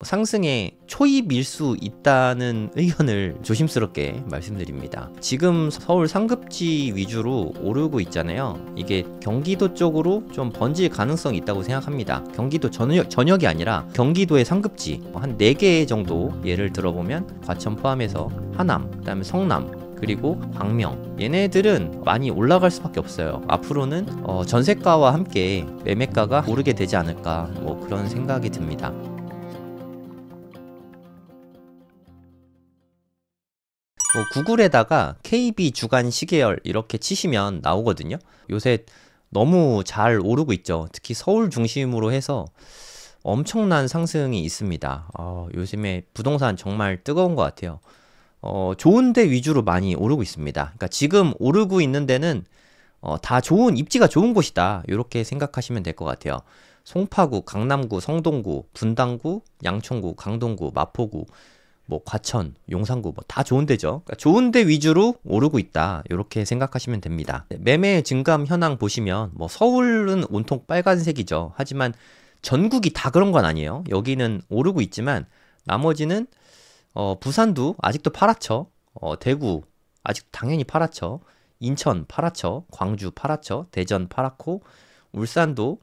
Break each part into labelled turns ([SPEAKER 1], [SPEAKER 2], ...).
[SPEAKER 1] 상승에 초입일 수 있다는 의견을 조심스럽게 말씀드립니다. 지금 서울 상급지 위주로 오르고 있잖아요. 이게 경기도 쪽으로 좀 번질 가능성이 있다고 생각합니다. 경기도 전역이 아니라 경기도의 상급지 한 4개 정도 예를 들어보면 과천 포함해서 하남, 그다음에 성남, 그리고 광명, 얘네들은 많이 올라갈 수밖에 없어요. 앞으로는 전세가와 함께 매매가가 오르게 되지 않을까, 뭐 그런 생각이 듭니다. 구글에다가 KB 주간 시계열 이렇게 치시면 나오거든요. 요새 너무 잘 오르고 있죠. 특히 서울 중심으로 해서 엄청난 상승이 있습니다. 요즘에 부동산 정말 뜨거운 것 같아요. 좋은데 위주로 많이 오르고 있습니다. 그러니까 지금 오르고 있는 데는 다 입지가 좋은 곳이다, 이렇게 생각하시면 될 것 같아요. 송파구, 강남구, 성동구, 분당구, 양천구, 강동구, 마포구, 뭐 과천, 용산구 뭐 다 좋은 데죠. 그러니까 좋은 데 위주로 오르고 있다, 이렇게 생각하시면 됩니다. 매매 증감 현황 보시면 뭐 서울은 온통 빨간색이죠. 하지만 전국이 다 그런 건 아니에요. 여기는 오르고 있지만 나머지는 부산도 아직도 파랗죠. 대구 아직 당연히 파랗죠. 인천 파랗죠. 광주 파랗죠. 대전 파랗고, 울산도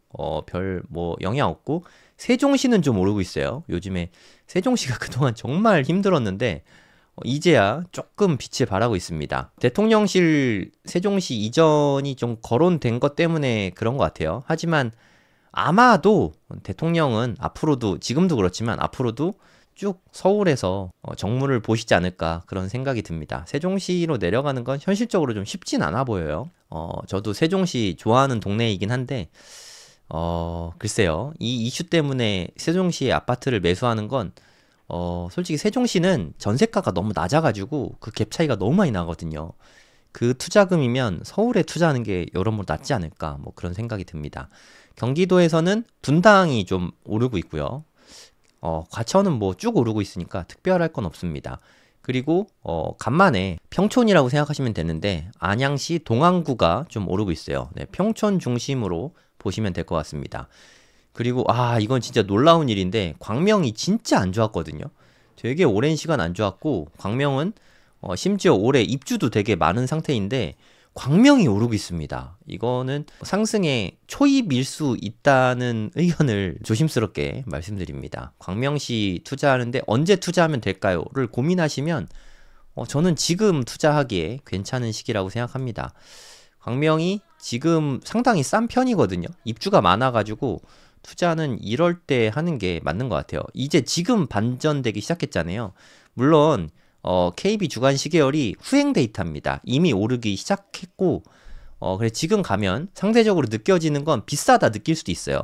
[SPEAKER 1] 별 뭐 영향 없고, 세종시는 좀 오르고 있어요. 요즘에 세종시가 그동안 정말 힘들었는데 이제야 조금 빛을 발하고 있습니다. 대통령실 세종시 이전이 좀 거론된 것 때문에 그런 것 같아요. 하지만 아마도 대통령은 앞으로도, 지금도 그렇지만 앞으로도 쭉 서울에서 정무를 보시지 않을까, 그런 생각이 듭니다. 세종시로 내려가는 건 현실적으로 좀 쉽진 않아 보여요. 저도 세종시 좋아하는 동네이긴 한데 글쎄요, 이 이슈 때문에 세종시의 아파트를 매수하는 건 솔직히 세종시는 전세가가 너무 낮아가지고 그 갭 차이가 너무 많이 나거든요. 그 투자금이면 서울에 투자하는 게 여러모로 낫지 않을까, 뭐 그런 생각이 듭니다. 경기도에서는 분당이 좀 오르고 있고요. 과천은 뭐 쭉 오르고 있으니까 특별할 건 없습니다. 그리고 간만에 평촌이라고 생각하시면 되는데 안양시 동안구가 좀 오르고 있어요. 네, 평촌 중심으로 보시면 될 것 같습니다. 그리고 이건 진짜 놀라운 일인데 광명이 진짜 안 좋았거든요. 되게 오랜 시간 안 좋았고, 광명은 심지어 올해 입주도 되게 많은 상태인데 광명이 오르고 있습니다. 이거는 상승에 초입일 수 있다는 의견을 조심스럽게 말씀드립니다. 광명시 투자하는데 언제 투자하면 될까요?를 고민하시면 저는 지금 투자하기에 괜찮은 시기라고 생각합니다. 광명이 지금 상당히 싼 편이거든요. 입주가 많아가지고 투자는 이럴 때 하는 게 맞는 것 같아요. 이제 지금 반전되기 시작했잖아요. 물론 KB 주간 시계열이 후행 데이터입니다. 이미 오르기 시작했고, 그래서 지금 가면 상대적으로 느껴지는 건 비싸다 느낄 수도 있어요.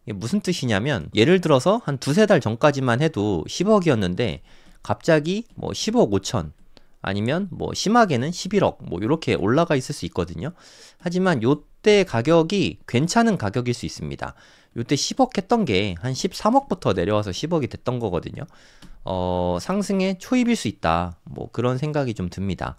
[SPEAKER 1] 이게 무슨 뜻이냐면, 예를 들어서 한 2-3달 전까지만 해도 10억이었는데 갑자기 뭐 10억 5천, 아니면 뭐 심하게는 11억 뭐 이렇게 올라가 있을 수 있거든요. 하지만 요때 가격이 괜찮은 가격일 수 있습니다. 요때 10억 했던 게 한 13억부터 내려와서 10억이 됐던 거거든요. 상승의 초입일 수 있다, 뭐 그런 생각이 좀 듭니다.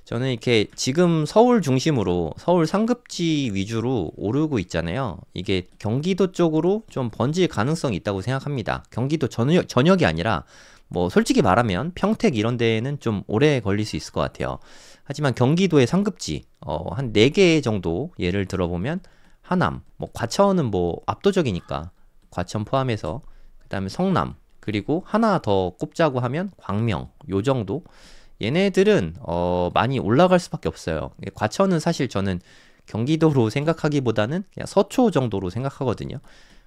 [SPEAKER 1] 저는 이렇게 지금 서울 중심으로 서울 상급지 위주로 오르고 있잖아요. 이게 경기도 쪽으로 좀 번질 가능성이 있다고 생각합니다. 경기도 전역이 아니라 뭐 솔직히 말하면 평택 이런 데에는 좀 오래 걸릴 수 있을 것 같아요. 하지만 경기도의 상급지 한 4개 정도 예를 들어보면 하남, 뭐 과천은 뭐 압도적이니까 과천 포함해서, 그다음에 성남, 그리고 하나 더 꼽자고 하면 광명, 요 정도. 얘네들은 많이 올라갈 수밖에 없어요. 과천은 사실 저는 경기도로 생각하기보다는 그냥 서초 정도로 생각하거든요.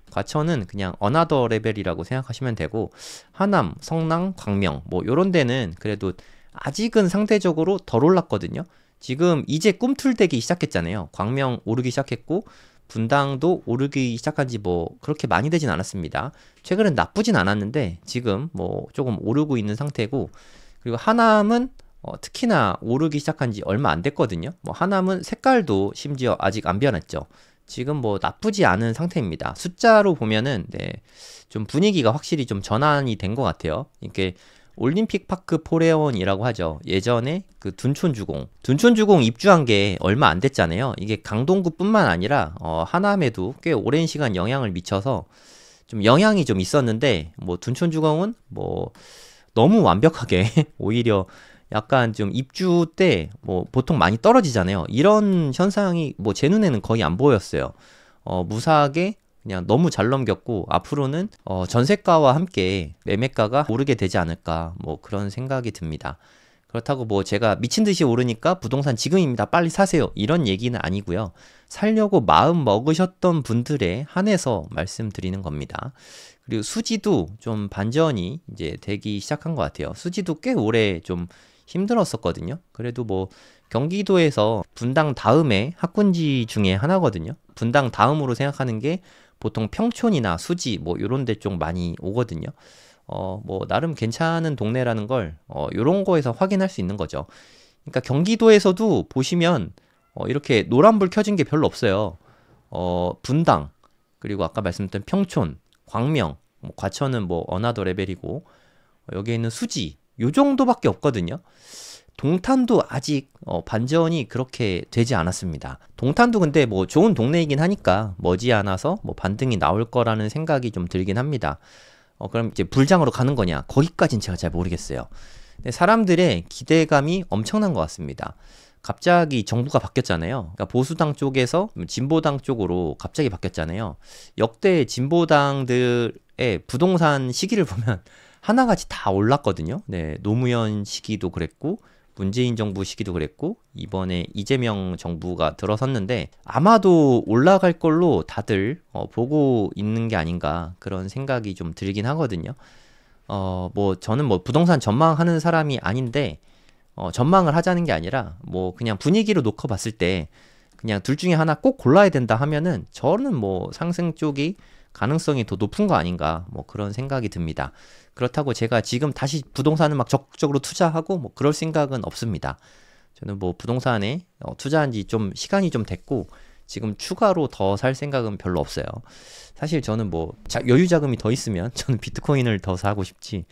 [SPEAKER 1] 과천은 그냥 어나더 레벨이라고 생각하시면 되고, 하남, 성남, 광명 뭐 요런 데는 그래도 아직은 상대적으로 덜 올랐거든요. 지금 이제 꿈틀대기 시작했잖아요. 광명 오르기 시작했고, 분당도 오르기 시작한 지 뭐 그렇게 많이 되진 않았습니다. 최근엔 나쁘진 않았는데 지금 뭐 조금 오르고 있는 상태고, 그리고 하남은 특히나 오르기 시작한 지 얼마 안 됐거든요. 뭐 하남은 색깔도 심지어 아직 안 변했죠. 지금 뭐 나쁘지 않은 상태입니다. 숫자로 보면은 좀 분위기가 확실히 좀 전환이 된 것 같아요. 이렇게 올림픽 파크 포레온이라고 하죠. 예전에 그 둔촌주공 입주한 게 얼마 안 됐잖아요. 이게 강동구뿐만 아니라 하남에도 꽤 오랜 시간 영향을 미쳐서 좀 영향이 좀 있었는데 뭐 둔촌주공은 뭐 너무 완벽하게 오히려 약간 좀 입주 때 뭐 보통 많이 떨어지잖아요. 이런 현상이 뭐 제 눈에는 거의 안 보였어요. 무사하게 그냥 너무 잘 넘겼고 앞으로는 전세가와 함께 매매가가 오르게 되지 않을까 뭐 그런 생각이 듭니다. 그렇다고 뭐 제가 미친 듯이 오르니까 부동산 지금입니다. 빨리 사세요. 이런 얘기는 아니고요. 살려고 마음 먹으셨던 분들에 한해서 말씀드리는 겁니다. 그리고 수지도 좀 반전이 이제 되기 시작한 것 같아요. 수지도 꽤 오래 좀 힘들었었거든요. 그래도 뭐 경기도에서 분당 다음에 학군지 중에 하나거든요. 분당 다음으로 생각하는 게 보통 평촌이나 수지 뭐 요런 데 쪽 많이 오거든요. 뭐 나름 괜찮은 동네라는 걸 요런 거에서 확인할 수 있는 거죠. 그러니까 경기도에서도 보시면 이렇게 노란불 켜진 게 별로 없어요. 분당 그리고 아까 말씀드린 평촌, 광명, 뭐 과천은 뭐 어나더 레벨이고 여기에 있는 수지 요 정도밖에 없거든요. 동탄도 아직 반전이 그렇게 되지 않았습니다. 동탄도 근데 뭐 좋은 동네이긴 하니까 머지않아서 뭐 반등이 나올 거라는 생각이 좀 들긴 합니다. 그럼 이제 불장으로 가는 거냐? 거기까진 제가 잘 모르겠어요. 근데 사람들의 기대감이 엄청난 것 같습니다. 갑자기 정부가 바뀌었잖아요. 그러니까 보수당 쪽에서 진보당 쪽으로 갑자기 바뀌었잖아요. 역대 진보당들의 부동산 시기를 보면 하나같이 다 올랐거든요. 네, 노무현 시기도 그랬고 문재인 정부 시기도 그랬고 이번에 이재명 정부가 들어섰는데 아마도 올라갈 걸로 다들 보고 있는 게 아닌가 그런 생각이 좀 들긴 하거든요. 뭐 저는 뭐 부동산 전망하는 사람이 아닌데 전망을 하자는 게 아니라 뭐 그냥 분위기로 놓고 봤을 때 그냥 둘 중에 하나 꼭 골라야 된다 하면은 저는 뭐 상승 쪽이 가능성이 더 높은 거 아닌가 뭐 그런 생각이 듭니다. 그렇다고 제가 지금 다시 부동산을 막 적극적으로 투자하고 뭐 그럴 생각은 없습니다. 저는 뭐 부동산에 투자한 지 좀 시간이 좀 됐고 지금 추가로 더 살 생각은 별로 없어요. 사실 저는 뭐 여유 자금이 더 있으면 저는 비트코인을 더 사고 싶지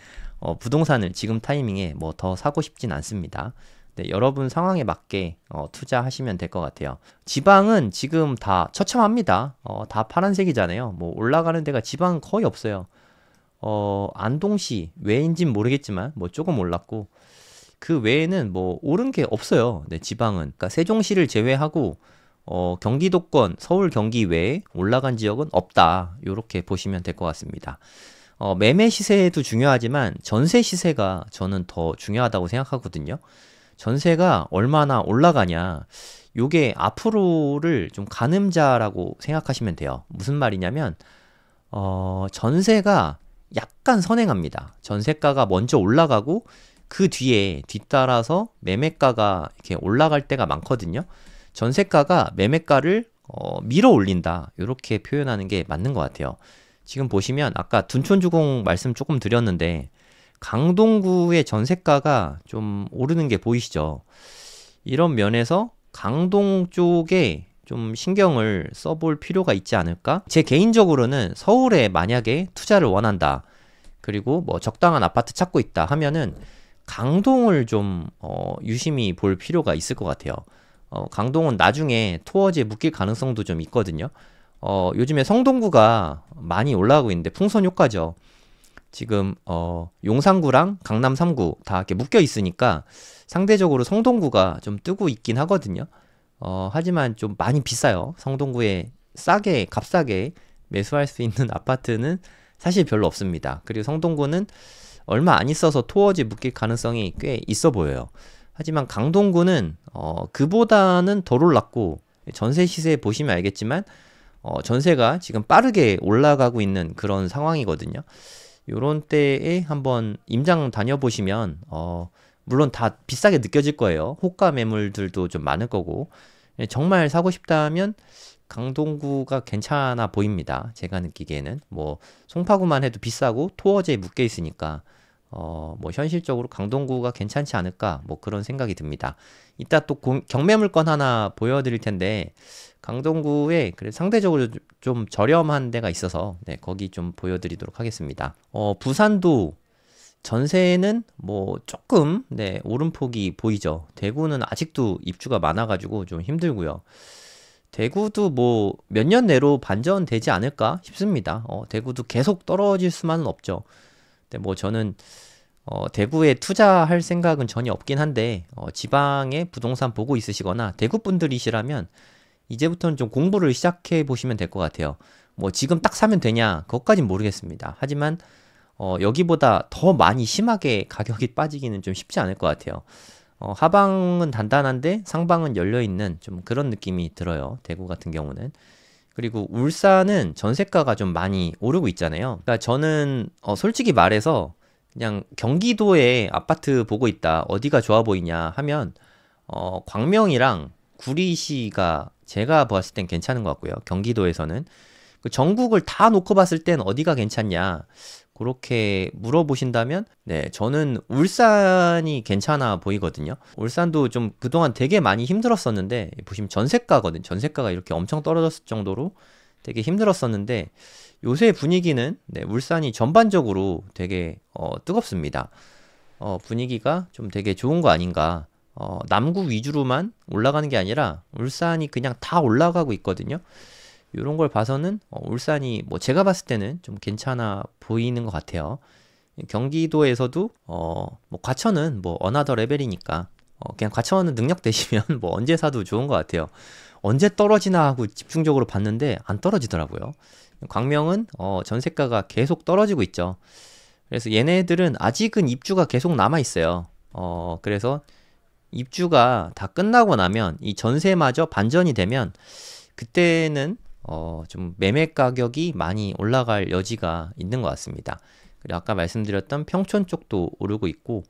[SPEAKER 1] 부동산을 지금 타이밍에 뭐 더 사고 싶진 않습니다. 네, 여러분 상황에 맞게 투자하시면 될 것 같아요. 지방은 지금 다 처참합니다. 다 파란색이잖아요. 뭐 올라가는 데가 지방은 거의 없어요. 안동시 왜인진 모르겠지만 뭐 조금 올랐고 그 외에는 뭐 오른 게 없어요. 네, 지방은. 그러니까 세종시를 제외하고 경기도권, 서울 경기 외에 올라간 지역은 없다. 요렇게 보시면 될 것 같습니다. 매매 시세도 중요하지만 전세 시세가 저는 더 중요하다고 생각하거든요. 전세가 얼마나 올라가냐. 요게 앞으로를 좀 가늠자라고 생각하시면 돼요. 무슨 말이냐면 전세가 약간 선행합니다. 전세가가 먼저 올라가고 그 뒤에 뒤따라서 매매가가 이렇게 올라갈 때가 많거든요. 전세가가 매매가를 밀어 올린다. 이렇게 표현하는 게 맞는 것 같아요. 지금 보시면 아까 둔촌주공 말씀 조금 드렸는데 강동구의 전세가가 좀 오르는 게 보이시죠? 이런 면에서 강동 쪽에 좀 신경을 써볼 필요가 있지 않을까? 제 개인적으로는 서울에 만약에 투자를 원한다. 그리고 뭐 적당한 아파트 찾고 있다 하면은 강동을 좀 유심히 볼 필요가 있을 것 같아요. 강동은 나중에 토어지에 묶일 가능성도 좀 있거든요. 요즘에 성동구가 많이 올라가고 있는데 풍선 효과죠. 지금 용산구랑 강남 3구 다 이렇게 묶여 있으니까 상대적으로 성동구가 좀 뜨고 있긴 하거든요. 하지만 좀 많이 비싸요. 성동구에 싸게 값싸게 매수할 수 있는 아파트는 사실 별로 없습니다. 그리고 성동구는 얼마 안 있어서 토어지 묶일 가능성이 꽤 있어 보여요. 하지만 강동구는 그보다는 덜 올랐고 전세 시세 보시면 알겠지만 전세가 지금 빠르게 올라가고 있는 그런 상황이거든요. 요런 때에 한번 임장 다녀보시면 물론 다 비싸게 느껴질 거예요. 호가 매물들도 좀 많을 거고 정말 사고 싶다면 강동구가 괜찮아 보입니다. 제가 느끼기에는 뭐 송파구만 해도 비싸고 토어제에 묶여 있으니까 뭐 현실적으로 강동구가 괜찮지 않을까 뭐 그런 생각이 듭니다. 이따 또 경매물건 하나 보여드릴 텐데 강동구에 그래 상대적으로 좀 저렴한 데가 있어서 네, 거기 좀 보여드리도록 하겠습니다. 부산도 전세는 뭐 조금 네, 오름폭이 보이죠. 대구는 아직도 입주가 많아가지고 좀 힘들고요. 대구도 뭐 몇 년 내로 반전되지 않을까 싶습니다. 대구도 계속 떨어질 수만은 없죠. 근데 뭐 저는 대구에 투자할 생각은 전혀 없긴 한데 지방에 부동산 보고 있으시거나 대구 분들이시라면 이제부터는 좀 공부를 시작해 보시면 될 것 같아요. 뭐 지금 딱 사면 되냐? 그것까진 모르겠습니다. 하지만 여기보다 더 많이 심하게 가격이 빠지기는 좀 쉽지 않을 것 같아요. 하방은 단단한데 상방은 열려있는 좀 그런 느낌이 들어요. 대구 같은 경우는. 그리고 울산은 전세가가 좀 많이 오르고 있잖아요. 그러니까 저는 솔직히 말해서 그냥 경기도에 아파트 보고 있다. 어디가 좋아 보이냐 하면 광명이랑 구리시가 제가 봤을 땐 괜찮은 것 같고요. 경기도에서는. 그 전국을 다 놓고 봤을 땐 어디가 괜찮냐? 그렇게 물어보신다면, 네, 저는 울산이 괜찮아 보이거든요. 울산도 좀 그동안 되게 많이 힘들었었는데, 보시면 전세가거든. 전세가가 이렇게 엄청 떨어졌을 정도로 되게 힘들었었는데, 요새 분위기는, 네, 울산이 전반적으로 되게, 뜨겁습니다. 분위기가 좀 되게 좋은 거 아닌가. 남구 위주로만 올라가는 게 아니라, 울산이 그냥 다 올라가고 있거든요. 이런 걸 봐서는 울산이 뭐 제가 봤을 때는 좀 괜찮아 보이는 것 같아요. 경기도에서도 뭐 과천은 뭐 어나더 레벨이니까 그냥 과천은 능력 되시면 뭐 언제 사도 좋은 것 같아요. 언제 떨어지나 하고 집중적으로 봤는데 안 떨어지더라고요. 광명은 전세가가 계속 떨어지고 있죠. 그래서 얘네들은 아직은 입주가 계속 남아 있어요. 그래서 입주가 다 끝나고 나면 이 전세마저 반전이 되면 그때는 좀 매매 가격이 많이 올라갈 여지가 있는 것 같습니다. 그리고 아까 말씀드렸던 평촌 쪽도 오르고 있고,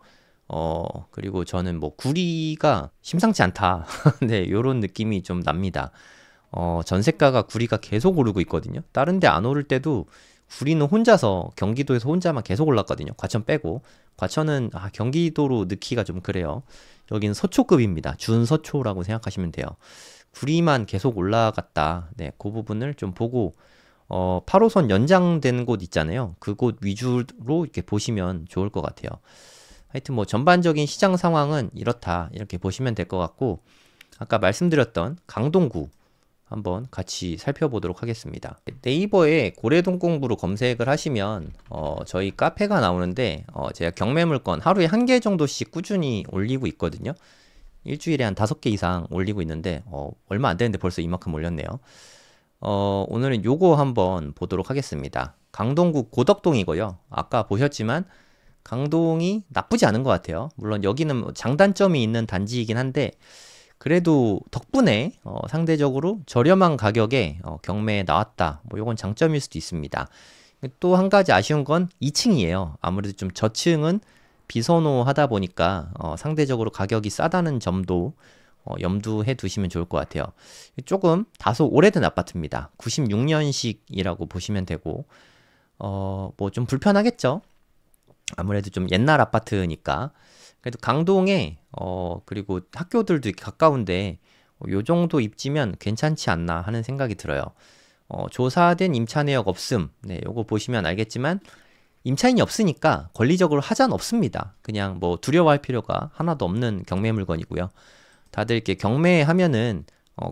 [SPEAKER 1] 그리고 저는 뭐 구리가 심상치 않다. 네, 요런 느낌이 좀 납니다. 전세가가 구리가 계속 오르고 있거든요. 다른 데 안 오를 때도 구리는 혼자서 경기도에서 혼자만 계속 올랐거든요. 과천 빼고. 과천은 경기도로 넣기가 좀 그래요. 여기는 서초급입니다. 준서초라고 생각하시면 돼요. 구리만 계속 올라갔다. 네, 그 부분을 좀 보고 8호선 연장되는 곳 있잖아요. 그곳 위주로 이렇게 보시면 좋을 것 같아요. 하여튼 뭐 전반적인 시장 상황은 이렇다. 이렇게 보시면 될 것 같고 아까 말씀드렸던 강동구 한번 같이 살펴보도록 하겠습니다. 네이버에 고래동 공부로 검색을 하시면 저희 카페가 나오는데 제가 경매 물건 하루에 1개 정도씩 꾸준히 올리고 있거든요. 일주일에 한 5개 이상 올리고 있는데 얼마 안 되는데 벌써 이만큼 올렸네요. 오늘은 요거 한번 보도록 하겠습니다. 강동구 고덕동이고요. 아까 보셨지만 강동이 나쁘지 않은 것 같아요. 물론 여기는 장단점이 있는 단지이긴 한데 그래도 덕분에 상대적으로 저렴한 가격에 경매에 나왔다. 뭐 요건 장점일 수도 있습니다. 또 한 가지 아쉬운 건 2층이에요. 아무래도 좀 저층은 비선호하다 보니까 상대적으로 가격이 싸다는 점도 염두해 두시면 좋을 것 같아요. 조금 다소 오래된 아파트입니다. 96년식이라고 보시면 되고 뭐 좀 불편하겠죠. 아무래도 좀 옛날 아파트니까. 그래도 강동에 그리고 학교들도 가까운데 요 정도 입지면 괜찮지 않나 하는 생각이 들어요. 조사된 임차 내역 없음. 네, 요거 보시면 알겠지만 임차인이 없으니까 권리적으로 하자는 없습니다. 그냥 뭐 두려워할 필요가 하나도 없는 경매 물건이고요. 다들 이렇게 경매하면은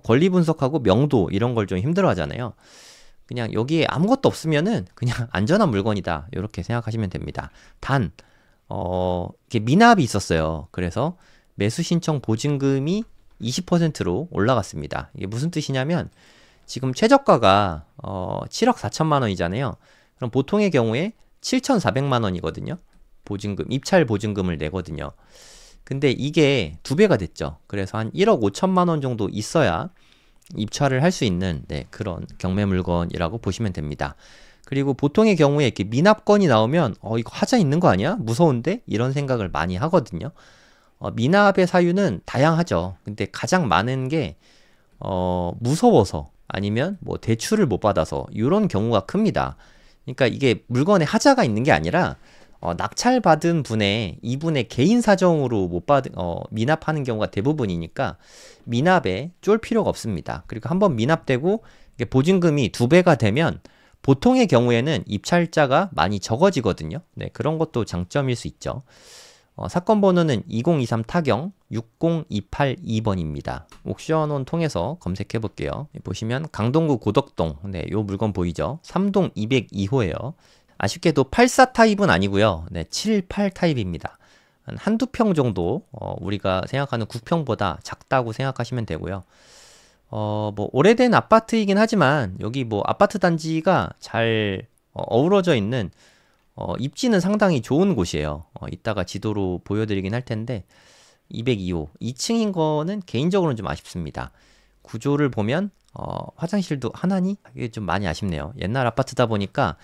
[SPEAKER 1] 권리 분석하고 명도 이런 걸 좀 힘들어 하잖아요. 그냥 여기에 아무것도 없으면은 그냥 안전한 물건이다. 이렇게 생각하시면 됩니다. 단 이렇게 미납이 있었어요. 그래서 매수 신청 보증금이 20%로 올라갔습니다. 이게 무슨 뜻이냐면 지금 최저가가 7억 4천만 원이잖아요. 그럼 보통의 경우에 7,400만 원이거든요. 보증금, 입찰 보증금을 내거든요. 근데 이게 2배가 됐죠. 그래서 한 1억 5천만 원 정도 있어야 입찰을 할 수 있는 그런 경매 물건이라고 보시면 됩니다. 그리고 보통의 경우에 이렇게 미납건이 나오면 이거 하자 있는 거 아니야? 무서운데? 이런 생각을 많이 하거든요. 미납의 사유는 다양하죠. 근데 가장 많은 게 무서워서 아니면 뭐 대출을 못 받아서 이런 경우가 큽니다. 그러니까 이게 물건에 하자가 있는 게 아니라 낙찰받은 분의 이분의 개인 사정으로 못 미납하는 경우가 대부분이니까 미납에 쫄 필요가 없습니다. 그리고 한번 미납되고 보증금이 2배가 되면 보통의 경우에는 입찰자가 많이 적어지거든요. 네, 그런 것도 장점일 수 있죠. 사건 번호는 2023 타경 60282번입니다. 옥션원 통해서 검색해 볼게요. 보시면 강동구 고덕동, 네, 요 물건 보이죠? 3동 202호예요. 아쉽게도 84 타입은 아니고요. 네, 78 타입입니다. 한두 평 정도 우리가 생각하는 9평보다 작다고 생각하시면 되고요. 뭐 오래된 아파트이긴 하지만 여기 뭐 아파트 단지가 잘 어우러져 있는 입지는 상당히 좋은 곳이에요. 이따가 지도로 보여드리긴 할 텐데 202호 2층인 거는 개인적으로는 좀 아쉽습니다. 구조를 보면 화장실도 하나니? 이게 좀 많이 아쉽네요. 옛날 아파트다 보니까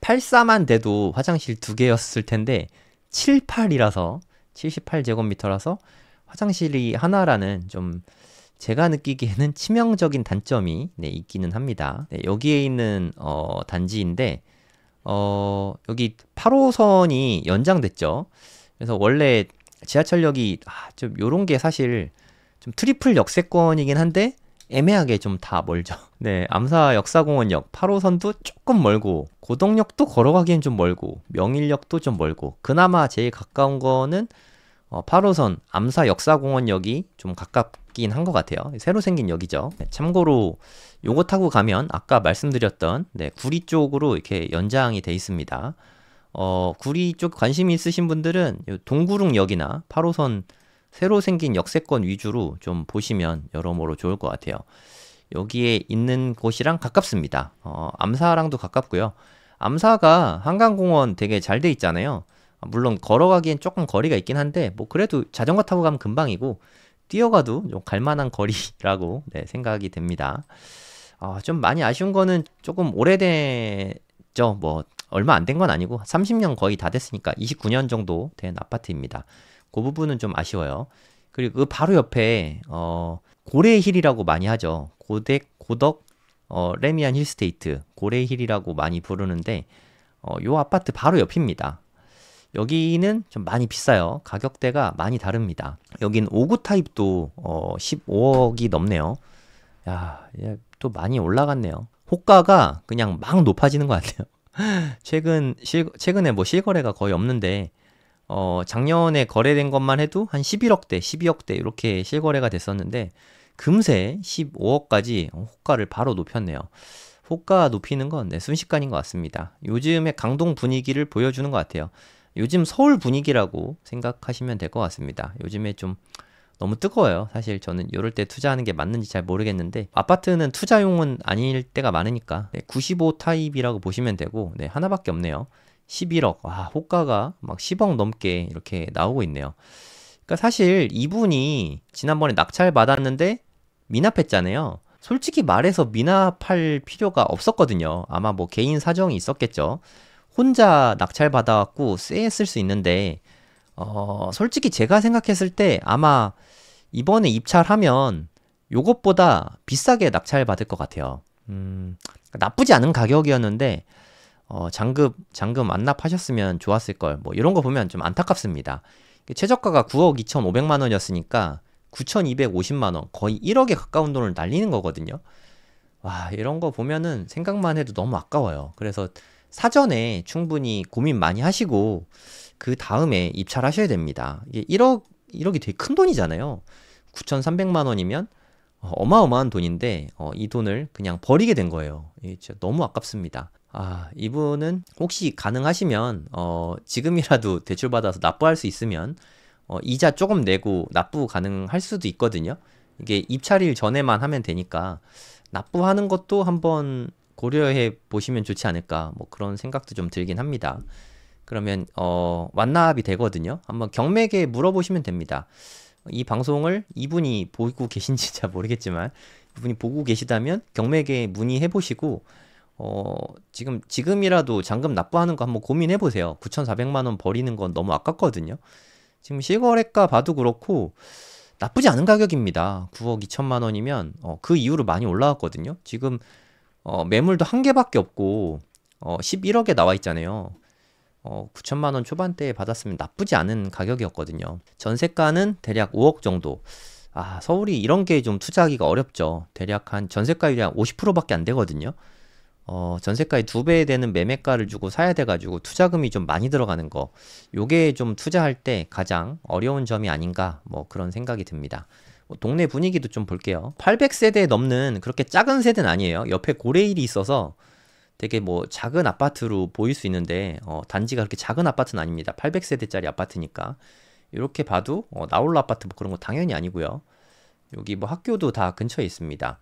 [SPEAKER 1] 84만 돼도 화장실 2개였을 텐데 78이라서 78제곱미터라서 화장실이 하나라는 좀 제가 느끼기에는 치명적인 단점이 네, 있기는 합니다. 네, 여기에 있는 단지인데 여기 8호선이 연장됐죠. 그래서 원래 지하철역이 좀 요런 게 사실 좀 트리플 역세권이긴 한데 애매하게 좀 다 멀죠. 네, 암사 역사공원역 8호선도 조금 멀고 고덕역도 걸어가기엔 좀 멀고 명일역도 좀 멀고 그나마 제일 가까운 거는 8호선 암사 역사공원역이 좀 가깝긴 한 것 같아요. 새로 생긴 역이죠. 네, 참고로 요거 타고 가면 아까 말씀드렸던 네, 구리 쪽으로 이렇게 연장이 돼 있습니다. 구리 쪽 관심이 있으신 분들은 동구릉역이나 8호선 새로 생긴 역세권 위주로 좀 보시면 여러모로 좋을 것 같아요. 여기에 있는 곳이랑 가깝습니다. 암사랑도 가깝고요. 암사가 한강공원 되게 잘 돼 있잖아요. 물론 걸어가기엔 조금 거리가 있긴 한데 뭐 그래도 자전거 타고 가면 금방이고 뛰어가도 좀 갈만한 거리라고 네, 생각이 됩니다. 좀 많이 아쉬운 거는 조금 오래됐죠. 뭐 얼마 안 된 건 아니고 30년 거의 다 됐으니까 29년 정도 된 아파트입니다. 그 부분은 좀 아쉬워요. 그리고 그 바로 옆에 고래힐이라고 많이 하죠. 고덕 레미안 힐스테이트 고래힐이라고 많이 부르는데 요 아파트 바로 옆입니다. 여기는 좀 많이 비싸요. 가격대가 많이 다릅니다. 여긴 5구 타입도 15억이 넘네요. 야, 또 많이 올라갔네요. 호가가 그냥 막 높아지는 것 같아요. 최근에 뭐 실거래가 거의 없는데 작년에 거래된 것만 해도 한 11억대, 12억대 이렇게 실거래가 됐었는데 금세 15억까지 호가를 바로 높였네요. 호가 높이는 건 네, 순식간인 것 같습니다. 요즘의 강동 분위기를 보여주는 것 같아요. 요즘 서울 분위기라고 생각하시면 될 것 같습니다. 요즘에 좀 너무 뜨거워요. 사실 저는 이럴 때 투자하는 게 맞는지 잘 모르겠는데 아파트는 투자용은 아닐 때가 많으니까 네, 95 타입이라고 보시면 되고 네, 하나밖에 없네요. 11억. 와, 호가가 막 10억 넘게 이렇게 나오고 있네요. 그러니까 사실 이분이 지난번에 낙찰 받았는데 미납했잖아요. 솔직히 말해서 미납할 필요가 없었거든요. 아마 뭐 개인 사정이 있었겠죠. 혼자 낙찰 받아갖고 쎄했을 수 있는데 솔직히 제가 생각했을 때 아마 이번에 입찰하면 요것보다 비싸게 낙찰 받을 것 같아요. 나쁘지 않은 가격이었는데 잔금 안 납하셨으면 좋았을 걸. 뭐 이런 거 보면 좀 안타깝습니다. 최저가가 9억 2,500만 원이었으니까 9,250만 원, 거의 1억에 가까운 돈을 날리는 거거든요. 와, 이런 거 보면은 생각만 해도 너무 아까워요. 그래서 사전에 충분히 고민 많이 하시고 그 다음에 입찰하셔야 됩니다. 이게 1억이 되게 큰 돈이잖아요. 9,300만 원이면 어마어마한 돈인데 이 돈을 그냥 버리게 된 거예요. 이게 진짜 너무 아깝습니다. 이분은 혹시 가능하시면 지금이라도 대출받아서 납부할 수 있으면 이자 조금 내고 납부 가능할 수도 있거든요. 이게 입찰일 전에만 하면 되니까 납부하는 것도 한번 고려해 보시면 좋지 않을까 뭐 그런 생각도 좀 들긴 합니다. 그러면 완납이 되거든요. 한번 경매에 물어보시면 됩니다. 이 방송을 이분이 보고 계신지 잘 모르겠지만 이분이 보고 계시다면 경매에 문의해 보시고 지금이라도 잔금 납부하는 거 한번 고민해 보세요. 9,400만 원 버리는 건 너무 아깝거든요. 지금 실거래가 봐도 그렇고 나쁘지 않은 가격입니다. 9억 2천만 원이면 그 이후로 많이 올라왔거든요. 지금 매물도 한 개밖에 없고 11억에 나와 있잖아요. 9천만 원 초반대에 받았으면 나쁘지 않은 가격이었거든요. 전세가는 대략 5억 정도. 서울이 이런 게 좀 투자하기가 어렵죠. 대략 한 전세가율이 한 50%밖에 안 되거든요. 전세가의 2배 되는 매매가를 주고 사야 돼가지고 투자금이 좀 많이 들어가는 거, 요게 좀 투자할 때 가장 어려운 점이 아닌가, 뭐 그런 생각이 듭니다. 동네 분위기도 좀 볼게요. 800세대 넘는 그렇게 작은 세대는 아니에요. 옆에 고레일이 있어서 되게 뭐 작은 아파트로 보일 수 있는데, 단지가 그렇게 작은 아파트는 아닙니다. 800세대짜리 아파트니까. 이렇게 봐도 나홀로 아파트 뭐 그런 거 당연히 아니고요. 여기 뭐 학교도 다 근처에 있습니다.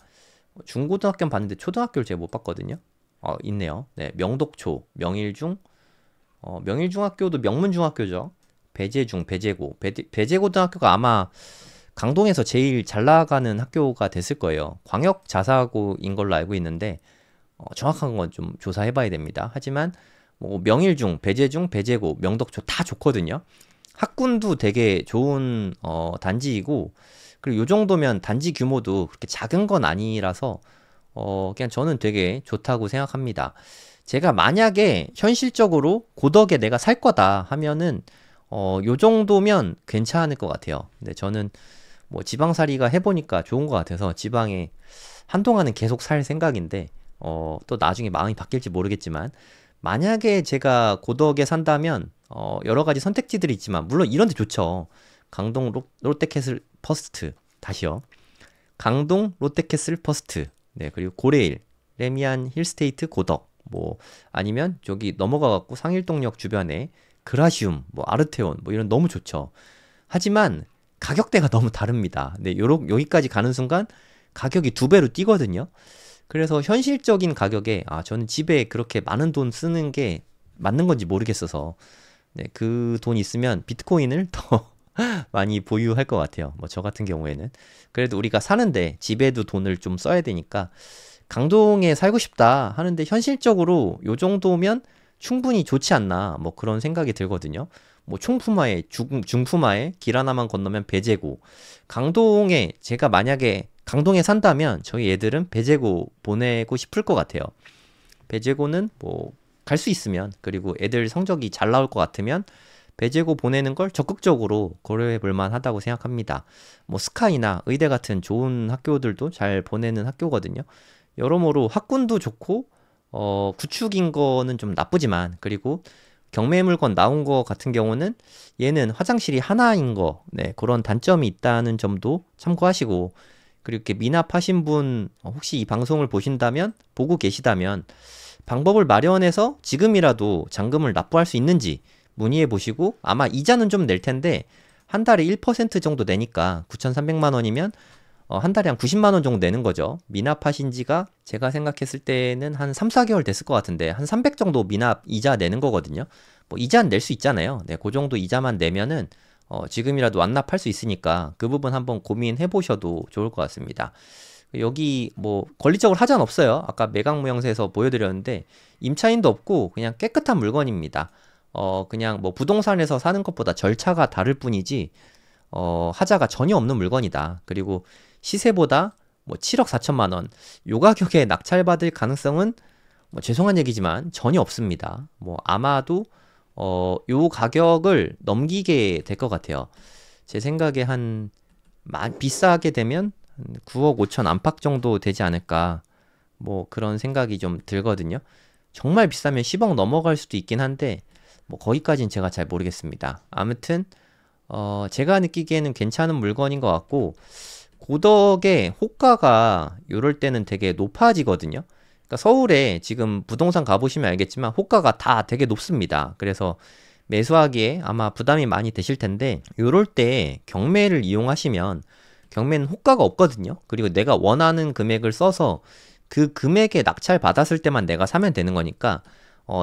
[SPEAKER 1] 중고등학교는 봤는데 초등학교를 제가 못 봤거든요. 있네요. 네, 명독초, 명일중, 명일중학교도 명문중학교죠. 배제중, 배제고, 배제고등학교가 아마 강동에서 제일 잘 나가는 학교가 됐을 거예요. 광역 자사고인 걸로 알고 있는데 정확한 건 좀 조사해봐야 됩니다. 하지만 뭐 명일중, 배제중, 배제고, 명덕초 다 좋거든요. 학군도 되게 좋은 단지이고, 그리고 요 정도면 단지 규모도 그렇게 작은 건 아니라서 그냥 저는 되게 좋다고 생각합니다. 제가 만약에 현실적으로 고덕에 내가 살 거다 하면은 요 정도면 괜찮을 것 같아요. 근데 저는 뭐 지방살이가 해보니까 좋은 것 같아서 지방에 한동안은 계속 살 생각인데 또 나중에 마음이 바뀔지 모르겠지만, 만약에 제가 고덕에 산다면 여러 가지 선택지들이 있지만 물론 이런 데 좋죠. 강동 롯데캐슬 퍼스트, 다시요. 강동 롯데캐슬 퍼스트. 네, 그리고 고레일, 레미안 힐스테이트 고덕, 뭐 아니면 저기 넘어가 갖고 상일동역 주변에 그라시움, 뭐 아르테온, 뭐 이런 너무 좋죠. 하지만 가격대가 너무 다릅니다. 네, 여기까지 가는 순간 가격이 2배로 뛰거든요. 그래서 현실적인 가격에 저는 집에 그렇게 많은 돈 쓰는 게 맞는 건지 모르겠어서, 네, 그 돈 있으면 비트코인을 더 많이 보유할 것 같아요. 뭐 저 같은 경우에는 그래도 우리가 사는데 집에도 돈을 좀 써야 되니까 강동에 살고 싶다 하는데 현실적으로 요 정도면 충분히 좋지 않나, 뭐 그런 생각이 들거든요. 뭐 총품화에 중품화에 길 하나만 건너면 배제고, 강동에 제가 만약에 강동에 산다면 저희 애들은 배제고 보내고 싶을 것 같아요. 배제고는 뭐 갈 수 있으면, 그리고 애들 성적이 잘 나올 것 같으면 배제고 보내는 걸 적극적으로 고려해 볼 만하다고 생각합니다. 뭐 스카이나 의대 같은 좋은 학교들도 잘 보내는 학교거든요. 여러모로 학군도 좋고 구축인 거는 좀 나쁘지만, 그리고 경매 물건 나온 거 같은 경우는 얘는 화장실이 하나인 거, 네, 그런 단점이 있다는 점도 참고하시고, 그리고 이렇게 미납하신 분 혹시 이 방송을 보고 계시다면 방법을 마련해서 지금이라도 잔금을 납부할 수 있는지 문의해 보시고, 아마 이자는 좀 낼 텐데 한 달에 1% 정도 내니까 9,300만 원이면 한 달에 한 90만 원 정도 내는 거죠. 미납하신 지가 제가 생각했을 때는 한 3, 4개월 됐을 것 같은데 한 300 정도 미납 이자 내는 거거든요. 뭐 이자는 낼 수 있잖아요. 네, 그 정도 이자만 내면은 지금이라도 완납할 수 있으니까 그 부분 한번 고민해 보셔도 좋을 것 같습니다. 여기 뭐 권리적으로 하자는 없어요. 아까 매각무형세에서 보여드렸는데 임차인도 없고 그냥 깨끗한 물건입니다. 그냥 뭐 부동산에서 사는 것보다 절차가 다를 뿐이지 하자가 전혀 없는 물건이다. 그리고 시세보다 뭐 7억 4천만 원, 요 가격에 낙찰받을 가능성은 뭐 죄송한 얘기지만 전혀 없습니다. 뭐 아마도 요 가격을 넘기게 될 것 같아요. 제 생각에 비싸게 되면 9억 5천 안팎 정도 되지 않을까, 뭐 그런 생각이 좀 들거든요. 정말 비싸면 10억 넘어갈 수도 있긴 한데 뭐 거기까지는 제가 잘 모르겠습니다. 아무튼 제가 느끼기에는 괜찮은 물건인 것 같고, 고덕의 호가가 요럴 때는 되게 높아지거든요. 그러니까 서울에 지금 부동산 가보시면 알겠지만 호가가 다 되게 높습니다. 그래서 매수하기에 아마 부담이 많이 되실 텐데, 요럴 때 경매를 이용하시면 경매는 호가가 없거든요. 그리고 내가 원하는 금액을 써서 그 금액에 낙찰 받았을 때만 내가 사면 되는 거니까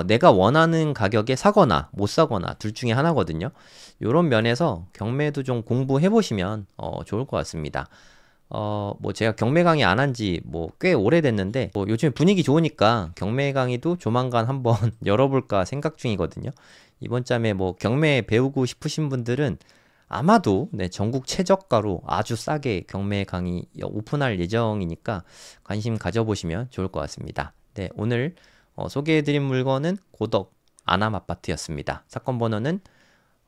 [SPEAKER 1] 내가 원하는 가격에 사거나 못 사거나 둘 중에 하나거든요. 요런 면에서 경매도 좀 공부해 보시면 좋을 것 같습니다. 뭐 제가 경매 강의 안 한 지 뭐 꽤 오래됐는데, 뭐 요즘 분위기 좋으니까 경매 강의도 조만간 한번 열어볼까 생각 중이거든요. 이번 짬에 뭐 경매 배우고 싶으신 분들은 아마도 네, 전국 최저가로 아주 싸게 경매 강의 오픈할 예정이니까 관심 가져보시면 좋을 것 같습니다. 네, 오늘 소개해드린 물건은 고덕 아남 아파트였습니다. 사건 번호는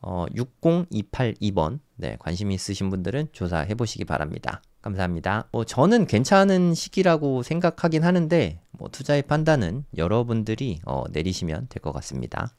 [SPEAKER 1] 60282번. 네, 관심 있으신 분들은 조사해 보시기 바랍니다. 감사합니다. 저는 괜찮은 시기라고 생각하긴 하는데 뭐 투자의 판단은 여러분들이 내리시면 될 것 같습니다.